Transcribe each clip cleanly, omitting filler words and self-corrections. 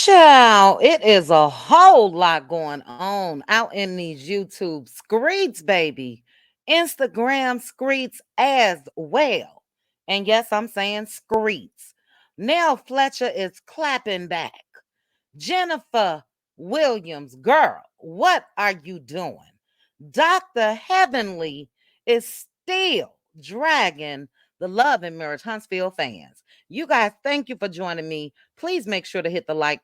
Child, it is a whole lot going on out in these YouTube streets, baby. Instagram streets as well. And yes, I'm saying streets. Nell Fletcher is clapping back. Jennifer Williams, girl, what are you doing? Dr. Heavenly is still dragging the Love and Marriage Huntsville fans. You guys, thank you for joining me. Please make sure to hit the like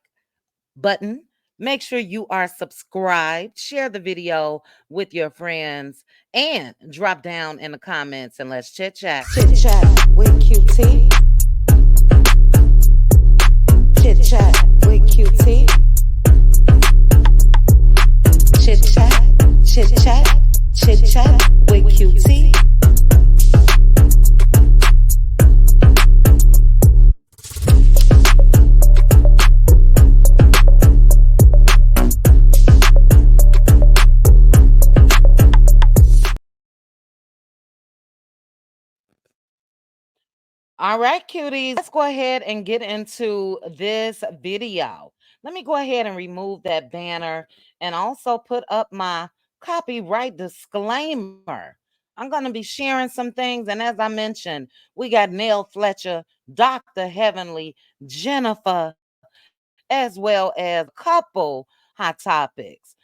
button. Make sure you are subscribed. Share the video with your friends and drop down in the comments and let's chit chat. Chit Chat with QT. Chit Chat with QT. Chit Chat, Chit Chat, Chit Chat with QT. All right, cuties, let's go ahead and get into this video. Let me go ahead and remove that banner and also put up my copyright disclaimer. I'm going to be sharing some things. And as I mentioned, we got Nell Fletcher, Dr. Heavenly, Jennifer, as well as a couple hot topics.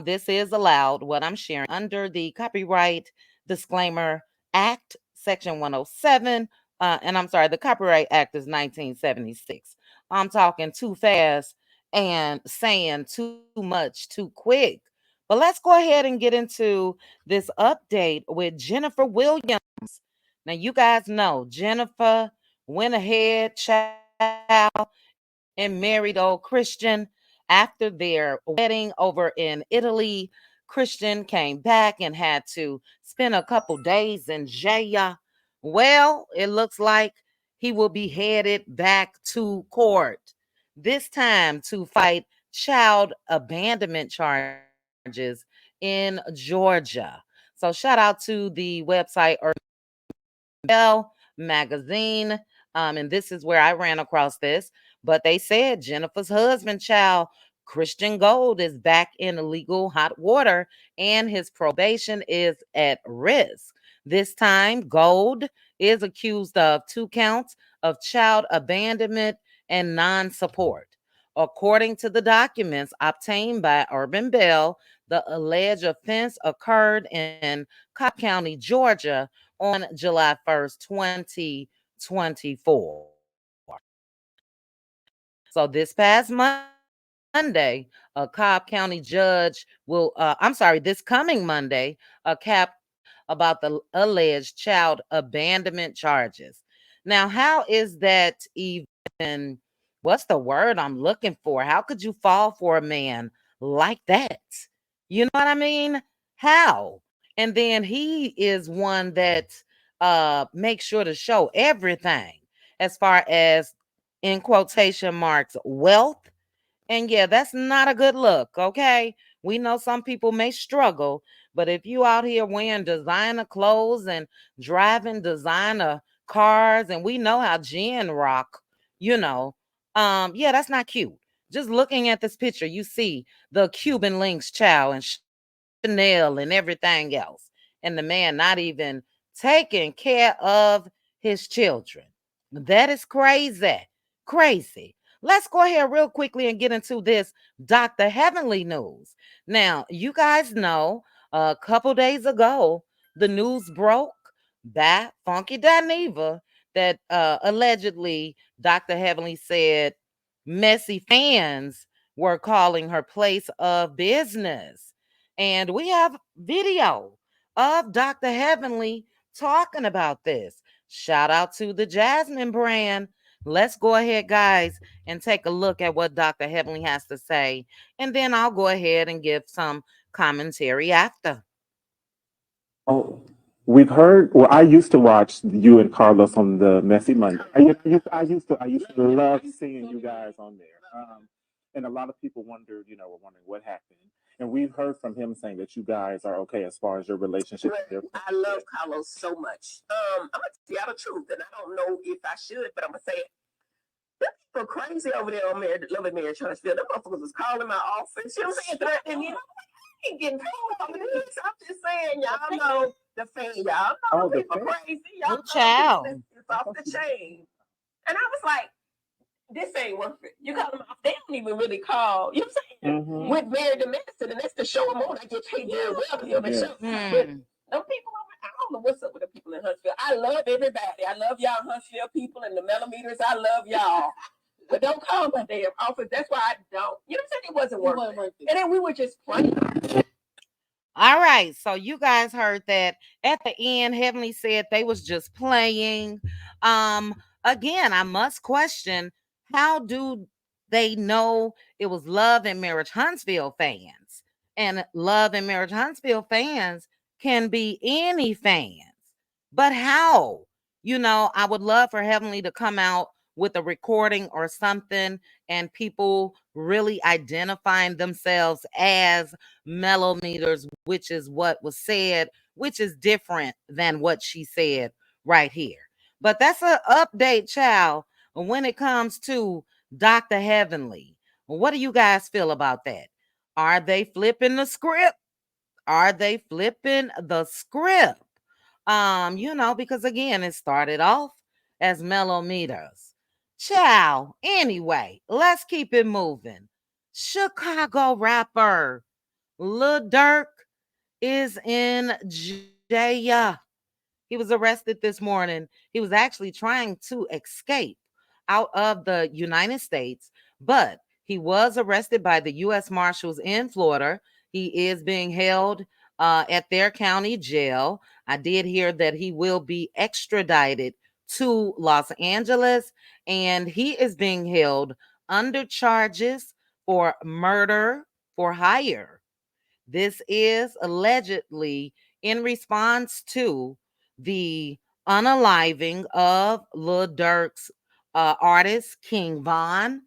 This is allowed, what I'm sharing, under the Copyright Disclaimer Act, Section 107. And I'm sorry, the Copyright Act is 1976. I'm talking too fast and saying too much too quick. But let's go ahead and get into this update with Jennifer Williams. Now, you guys know Jennifer went ahead, child, and married old Christian after their wedding over in Italy. Christian came back and had to spend a couple days in jail. Well, it looks like he will be headed back to court, this time to fight child abandonment charges in Georgia. So, shout out to the website magazine. And this is where I ran across this. But they said Jennifer's husband, child, Christian Gold, is back in legal hot water and his probation is at risk. This time, Gold is accused of 2 counts of child abandonment and non support. According to the documents obtained by Urban Bell, the alleged offense occurred in Cobb County, Georgia on July 1st, 2024. So this past Monday, a Cobb County judge will, this coming Monday, a cap about the alleged child abandonment charges. Now, how is that even, what's the word I'm looking for? How could you fall for a man like that? You know what I mean? How? And then he is one that makes sure to show everything as far as, in quotation marks, wealth. And yeah, that's not a good look, okay? We know some people may struggle, but if you out here wearing designer clothes and driving designer cars, and we know how Jen rock, you know, yeah, that's not cute. Just looking at this picture, you see the Cuban links child and Chanel and everything else, and the man not even taking care of his children. That is crazy. Crazy. Let's go ahead real quickly and get into this Dr. Heavenly news. Now, you guys know a couple days ago, the news broke by Funky Dineva that allegedly Dr. Heavenly said messy fans were calling her place of business. And we have video of Dr. Heavenly talking about this. Shout out to the Jasmine brand. Let's go ahead, guys, and take a look at what Dr. Heavenly has to say. And then I'll go ahead and give some commentary after. Oh, we've heard. Well, I used to watch you and Carlos on the Messy Monday. I used to love seeing you guys on there. And a lot of people wondered, were wondering what happened. And we've heard from him saying that you guys are okay as far as your relationship. I love Carlos so much. I'm gonna tell y'all the truth, and I don't know if I should, but I'm gonna say it. For crazy over there on Love and Marriage Huntsville. The motherfuckers was calling my office. You know what I'm saying? Threatening me. I ain't getting paid over this. I'm just saying, y'all know the fan. Y'all know the people crazy. Y'all know child. it's off the chain. And I was like, this ain't worth it. You call them off. They don't even really call. You know what I'm saying? With Married to Medicine, and that's the show I'm on. I get paid very well to be on the show. But them people over, I don't know what's up with the people in Huntsville. I love everybody. I love y'all Huntsville people and the millimeters. I love y'all. But don't call my damn office. That's why I don't. You know what I'm saying? It wasn't worth it. And then we were just playing. All right, so you guys heard that at the end. Heavenly said they was just playing. Again, I must question, how do they know it was Love and Marriage Huntsville fans? And Love and Marriage Huntsville fans can be any fans, but how? I would love for Heavenly to come out with a recording or something, and people really identifying themselves as millimeters, which is what was said, which is different than what she said right here. But that's an update, child, when it comes to Dr. Heavenly. What do you guys feel about that? Are they flipping the script? Are they flipping the script? Because again, it started off as millimeters. Ciao. Anyway, let's keep it moving. Chicago rapper Lil Durk is in jail. He was arrested this morning. He was actually trying to escape out of the United States, but he was arrested by the U.S. Marshals in Florida. He is being held at their county jail. I did hear that he will be extradited to Los Angeles, and he is being held under charges for murder for hire. This is allegedly in response to the unaliving of Lil Durk's artist King Von,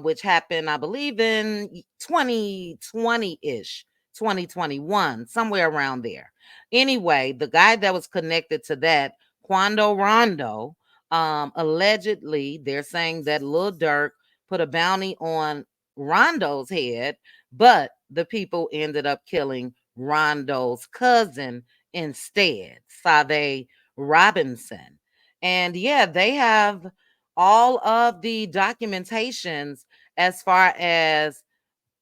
which happened, I believe, in 2020-ish, 2021, somewhere around there. Anyway, the guy that was connected to that, Quando Rondo, allegedly, they're saying that Lil Durk put a bounty on Rondo's head, but the people ended up killing Rondo's cousin instead, Sade Robinson. And yeah, they have all of the documentations as far as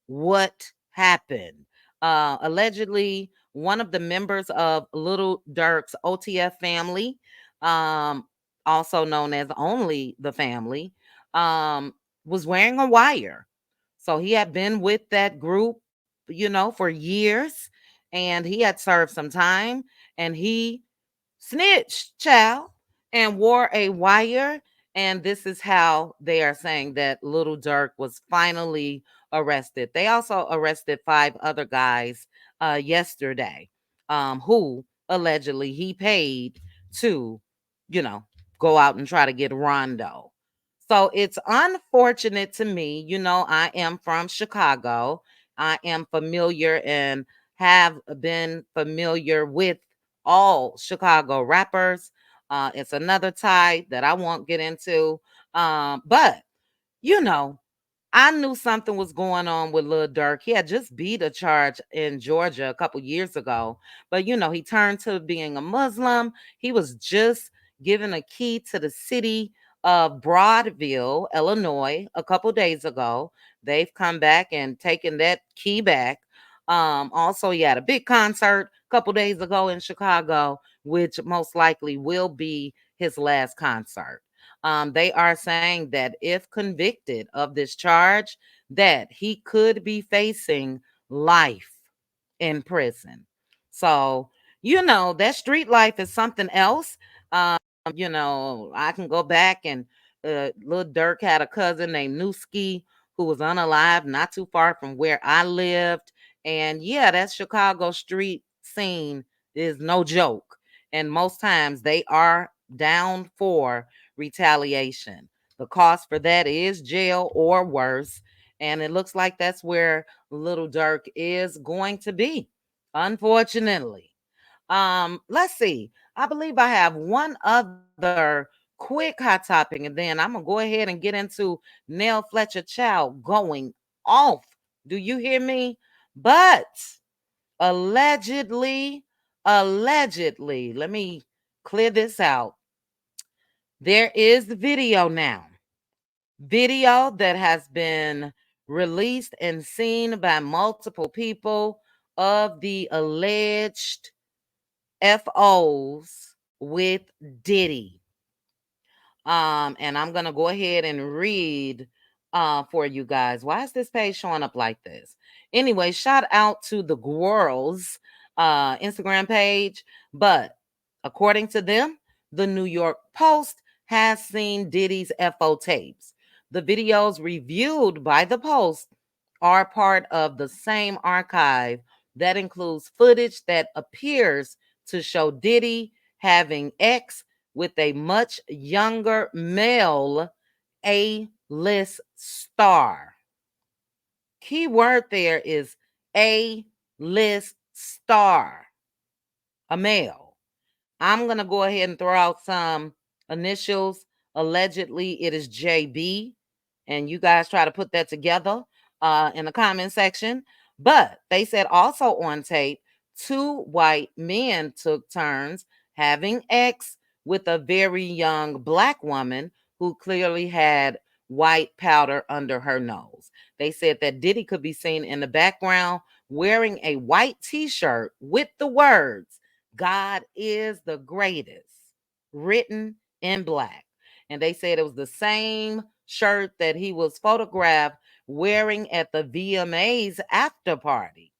what happened. Allegedly, one of the members of Little Durk's OTF family, um, also known as Only the Family, was wearing a wire. So he had been with that group, for years, and he had served some time, and he snitched, child, and wore a wire. And this is how they are saying that Little Durk was finally arrested. They also arrested 5 other guys yesterday, who allegedly he paid to, you know, go out and try to get Rondo. So it's unfortunate to me. I am from Chicago. I am familiar and have been familiar with all Chicago rappers. It's another tie that I won't get into. But you know, I knew something was going on with Lil Durk. He had just beat a charge in Georgia a couple years ago, but he turned to being a Muslim. He was just given a key to the city of Broadville, Illinois, a couple days ago. They've come back and taken that key back. Also, he had a big concert a couple days ago in Chicago, which most likely will be his last concert. They are saying that if convicted of this charge, that he could be facing life in prison. So, that street life is something else. I can go back and Lil Durk had a cousin named Newski who was unalive, not too far from where I lived. And yeah, that Chicago street scene is no joke. And most times they are down for retaliation. The cost for that is jail or worse. And it looks like that's where Little Durk is going to be, unfortunately. Let's see. I believe I have one other quick hot topic, and then I'm gonna go ahead and get into Nell Fletcher child going off. Do you hear me? But allegedly, allegedly, let me clear this out. There is the video now. Video that has been released and seen by multiple people of the alleged FOs with Diddy. And I'm gonna go ahead and read for you guys. Why is this page showing up like this? Anyway, shout out to the Girls Instagram page. But according to them, the New York Post has seen Diddy's FO tapes. The videos reviewed by the Post are part of the same archive that includes footage that appears to show Diddy having X with a much younger male A-list star. Key word there is A-list star, a male. I'm going to go ahead and throw out some initials. Allegedly, it is JB. And you guys try to put that together in the comment section. But they said also on tape, 2 white men took turns having X with a very young black woman who clearly had white powder under her nose. They said that Diddy could be seen in the background wearing a white t-shirt with the words, "God is the greatest," written in black. And they said it was the same shirt that he was photographed wearing at the VMAs after party.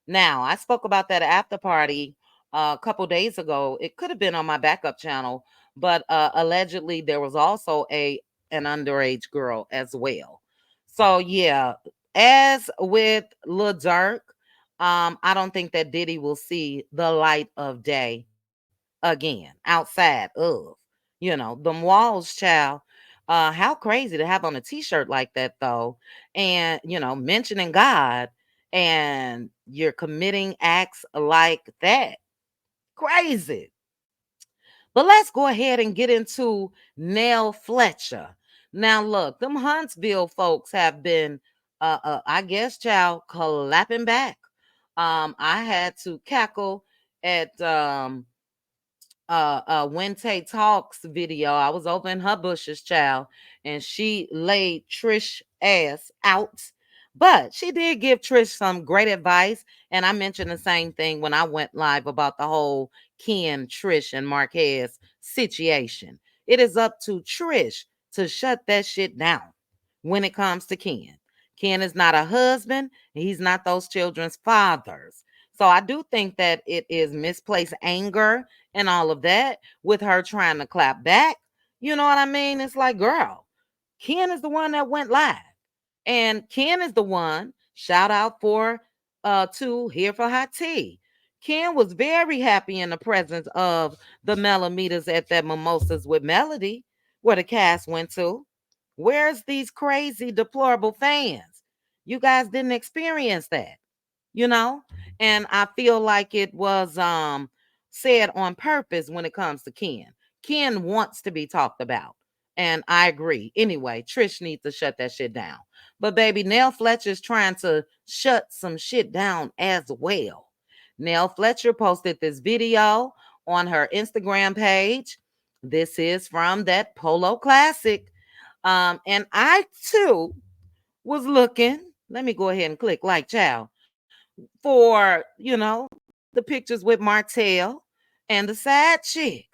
Now, I spoke about that after party a couple days ago. It could have been on my backup channel, but allegedly there was also an underage girl as well. So yeah, as with Lil Durk, I don't think that Diddy will see the light of day again outside of, them walls, child. How crazy to have on a t-shirt like that though, and mentioning God, and you're committing acts like that. Crazy. But let's go ahead and get into Nell Fletcher. Now, look, them Huntsville folks have been, I guess, child, clapping back. I had to cackle at when Tay Talks video. I was over in her bushes, child, and she laid Trish ass out. But she did give Trish some great advice. And I mentioned the same thing when I went live about the whole Ken, Trish, and Marquez situation. It is up to Trish to shut that shit down when it comes to Ken. Ken is not a husband, and he's not those children's fathers. So I do think that it is misplaced anger and all of that with her trying to clap back. You know what I mean? It's like, girl, Ken is the one that went live. And Ken is the one, shout out for to Here for Hot Tea. Ken was very happy in the presence of the Melometers at that Mimosas with Melody, where the cast went to. Where's these crazy, deplorable fans? You guys didn't experience that, you know? And I feel like it was said on purpose when it comes to Ken. Ken wants to be talked about. And I agree. Anyway, Trish needs to shut that shit down. But baby, Nell Fletcher's trying to shut some shit down as well. Nell Fletcher posted this video on her Instagram page. This is from that Polo Classic. And I too was looking. Let me go ahead and click like, child, for, the pictures with Martell and the side chick.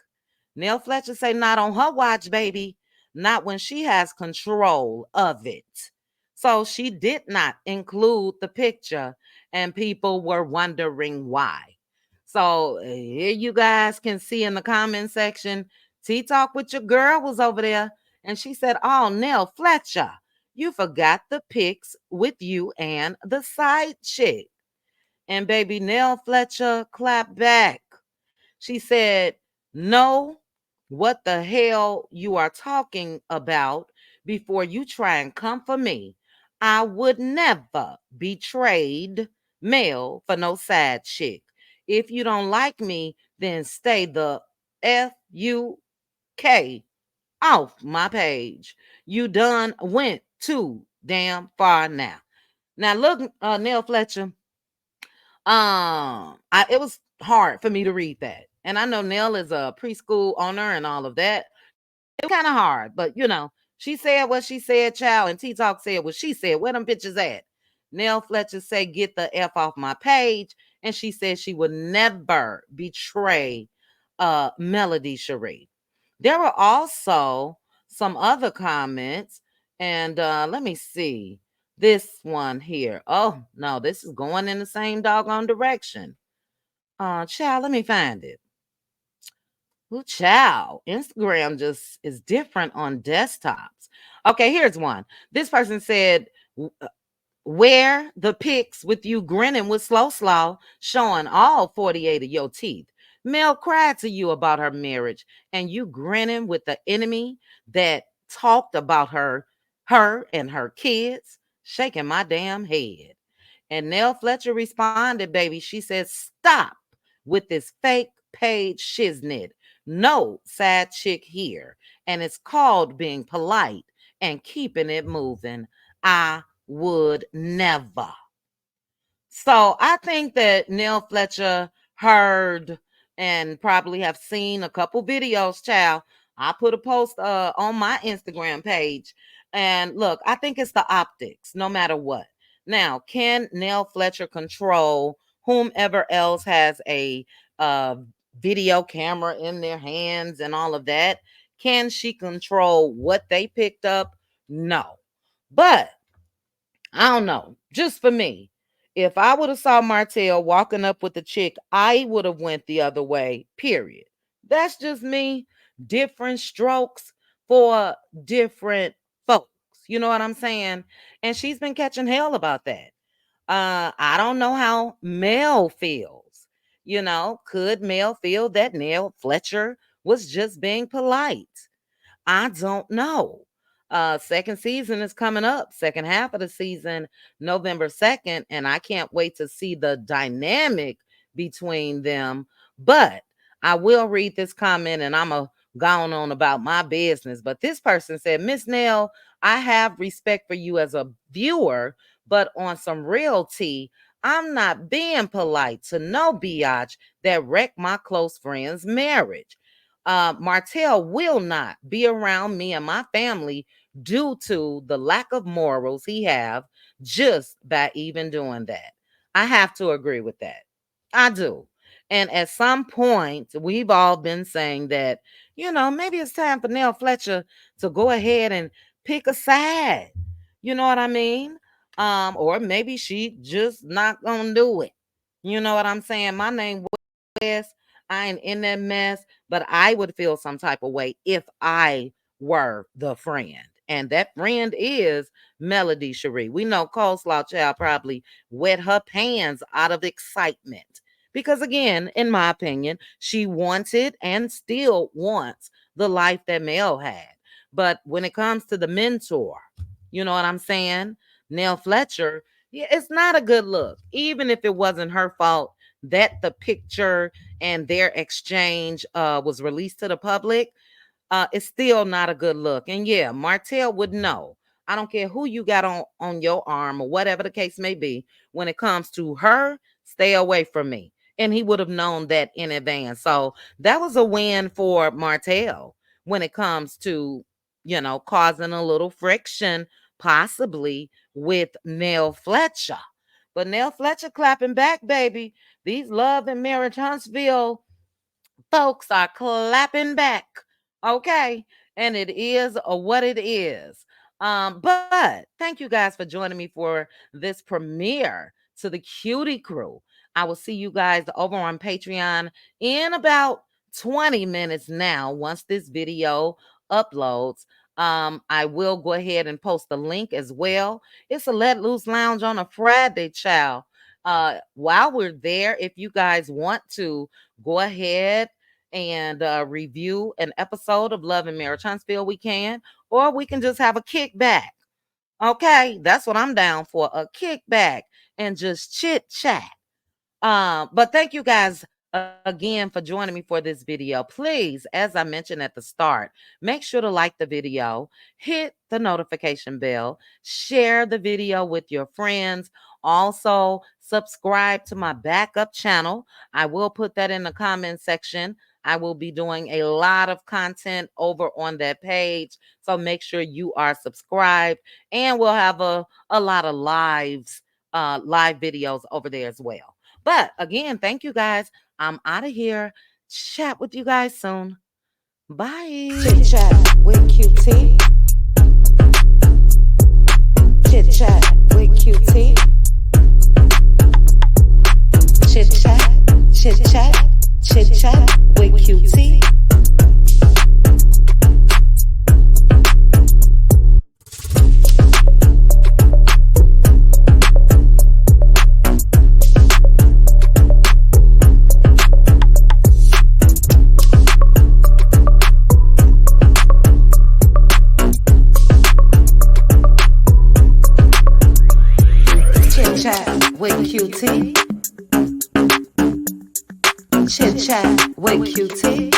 Nell Fletcher say not on her watch, baby. Not when she has control of it. So she did not include the picture, and people were wondering why. So here you guys can see in the comment section, Tea Talk with your girl was over there, and she said, "Oh, Nell Fletcher, you forgot the pics with you and the side chick." And baby Nell Fletcher clapped back. She said, "Know what the hell you are talking about before you try and come for me. I would never betrayed Mel for no side chick. If you don't like me, then stay the FUK off my page. You done went too damn far now. Now look, Nell Fletcher, it was hard for me to read that. And I know Nell is a preschool owner and all of that. It was kind of hard, but she said what she said, child, and T Talk said what she said. Where them bitches at? Nell Fletcher said, "Get the F off my page." And she said she would never betray Melody Cherie. There were also some other comments, and let me see this one here. Oh no, this is going in the same doggone direction. Child, let me find it. Ooh, child. Instagram just is different on desktops. Okay, here's one. This person said, "Where the pics with you grinning with slow, showing all 48 of your teeth. Mel cried to you about her marriage, and you grinning with the enemy that talked about her and her kids, shaking my damn head." And Nell Fletcher responded, baby. She said, "Stop with this fake page shiznit. No sad chick here. And it's called being polite and keeping it moving. I would never." So I think that Nell Fletcher heard and probably have seen a couple videos, child. I put a post on my Instagram page. And look, I think it's the optics, no matter what. Now, can Nell Fletcher control whomever else has a uh, video camera in their hands and all of that? Can she control what they picked up? No. But I don't know. Just for me, if I would have saw Martell walking up with the chick, I would have went the other way. Period. That's just me. Different strokes for different folks. You know what I'm saying? And she's been catching hell about that. I don't know how Mel feels. Could Mel feel that Nell Fletcher was just being polite? I don't know. Second season is coming up, second half of the season, November 2nd, and I can't wait to see the dynamic between them. But I will read this comment and I'm a gone on about my business. But this person said, "Miss Nell, I have respect for you as a viewer, but on some real tea, I'm not being polite to no biatch that wrecked my close friend's marriage. Martell will not be around me and my family due to the lack of morals he have just by even doing that." I have to agree with that. I do. And at some point, we've all been saying that, maybe it's time for Nell Fletcher to go ahead and pick a side. You know what I mean? Or maybe she just not gonna do it. You know what I'm saying? My name was, I ain't in that mess, but I would feel some type of way if I were the friend. And that friend is Melody Cherie. We know Coleslaw Child probably wet her pants out of excitement. Because again, in my opinion, she wanted and still wants the life that Mel had. But when it comes to the mentor, you know what I'm saying? Nell Fletcher, yeah, it's not a good look. Even if it wasn't her fault that the picture and their exchange was released to the public, it's still not a good look. And yeah, Martell would know. I don't care who you got on your arm or whatever the case may be. When it comes to her, stay away from me. And he would have known that in advance. So that was a win for Martell when it comes to, causing a little friction, possibly with Nell Fletcher. But Nell Fletcher clapping back, baby. These Love and Marriage Huntsville folks are clapping back. Okay. And it is what it is. But thank you guys for joining me for this premiere to the Cutie Crew. I will see you guys over on Patreon in about 20 minutes now once this video uploads. I will go ahead and post the link as well. It's a Let Loose Lounge on a Friday, child. While we're there, if you guys want to go ahead and review an episode of Love and Marriage Huntsville, we can, or we can just have a kickback. Okay, that's what I'm down for, a kickback and just chit chat. But thank you guys again for joining me for this video. Please, as I mentioned at the start, make sure to like the video, hit the notification bell, share the video with your friends. Also, subscribe to my backup channel. I will put that in the comment section. I will be doing a lot of content over on that page. So make sure you are subscribed, and we'll have a lot of live videos over there as well. But again, thank you guys. I'm out of here. Chat with you guys soon. Bye. Chit Chat with QT. Chit Chat with QT. Chit Chat, Chit Chat, Chit Chat with QT. With QT. Chit Chat with QT.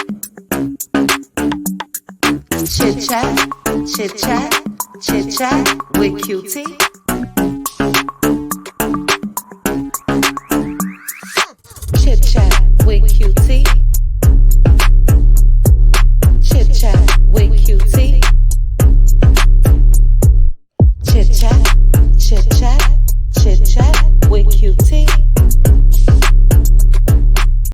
Chit Chat, Chit Chat, Chit Chat with QT.